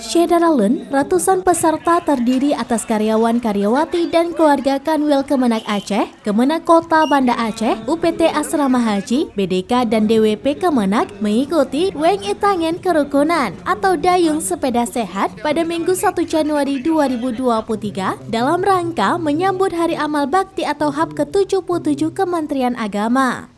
Syederalun, ratusan peserta terdiri atas karyawan-karyawati dan keluarga Kanwil Kemenak Aceh, Kemenak Kota Banda Aceh, UPT Asrama Haji, BDK dan DWP Kemenak mengikuti Weng Itangen Kerukunan atau Dayung Sepeda Sehat pada Minggu 1 Januari 2023 dalam rangka menyambut Hari Amal Bakti atau HAB ke-77 Kementerian Agama.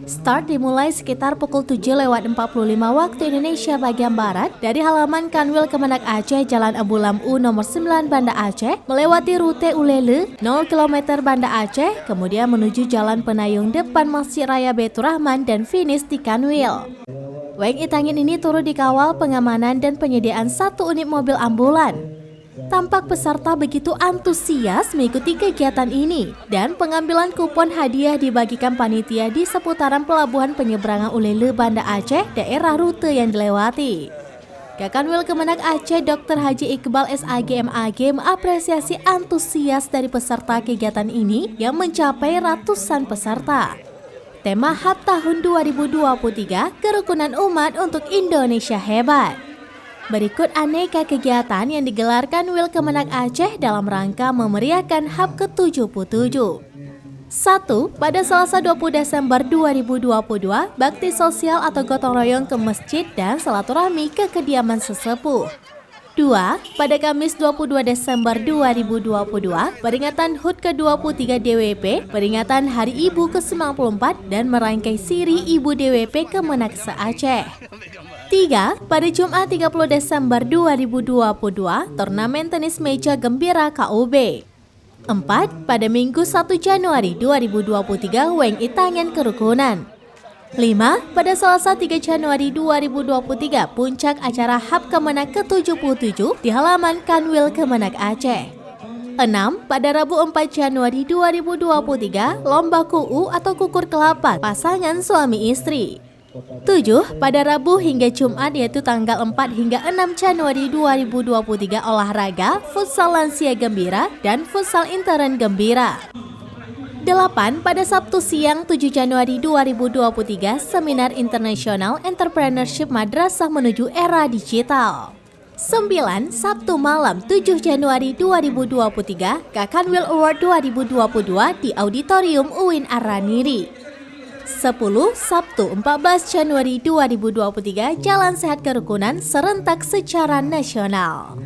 Start dimulai sekitar pukul 7.45 waktu Indonesia bagian Barat dari halaman Kanwil Kemenak Aceh Jalan Abu Lam'u nomor 9 Banda Aceh, melewati rute Ulele 0 km Banda Aceh, kemudian menuju Jalan Penayung depan Masjid Raya Baitur Rahman dan finish di Kanwil. Weng Itangen ini turut dikawal pengamanan dan penyediaan 1 unit mobil ambulan. Tampak peserta begitu antusias mengikuti kegiatan ini dan pengambilan kupon hadiah dibagikan panitia di seputaran pelabuhan penyeberangan Ulele Banda Aceh, daerah rute yang dilewati. Kakanwil Kemenak Aceh Dr. Haji Iqbal SAG MAG mengapresiasi antusias dari peserta kegiatan ini yang mencapai ratusan peserta. Tema HAB tahun 2023, Kerukunan Umat untuk Indonesia Hebat. Berikut aneka kegiatan yang digelar Kanwil Kemenak Aceh dalam rangka memeriahkan HAB ke-77. 1. Pada Selasa 20 Desember 2022, bakti sosial atau gotong royong ke masjid dan silaturahmi ke kediaman sesepuh. 2. Pada Kamis 22 Desember 2022, peringatan HUT ke-23 DWP, peringatan Hari Ibu ke-94 dan merangkai siri Ibu DWP Kemenak se-Aceh. 3. Pada Jumat 30 Desember 2022, turnamen tenis meja gembira KUB. 4. Pada Minggu 1 Januari 2023, Weng Itangen Kerukunan. 5. Pada Selasa 3 Januari 2023, puncak acara HAB Kemenak ke-77 di halaman Kanwil Kemenak Aceh. 6. Pada Rabu 4 Januari 2023, lomba KUU atau kukur kelapa pasangan suami istri. 7. Pada Rabu hingga Jumat yaitu tanggal 4 hingga 6 Januari 2023 olahraga, futsal lansia gembira, dan futsal intern gembira. 8. Pada Sabtu siang 7 Januari 2023, seminar internasional entrepreneurship madrasah menuju era digital. 9. Sabtu malam 7 Januari 2023, Kakanwil Award 2022 di Auditorium UIN Ar-Raniri. 10. Sabtu 14 Januari 2023, Jalan Sehat Kerukunan serentak secara nasional.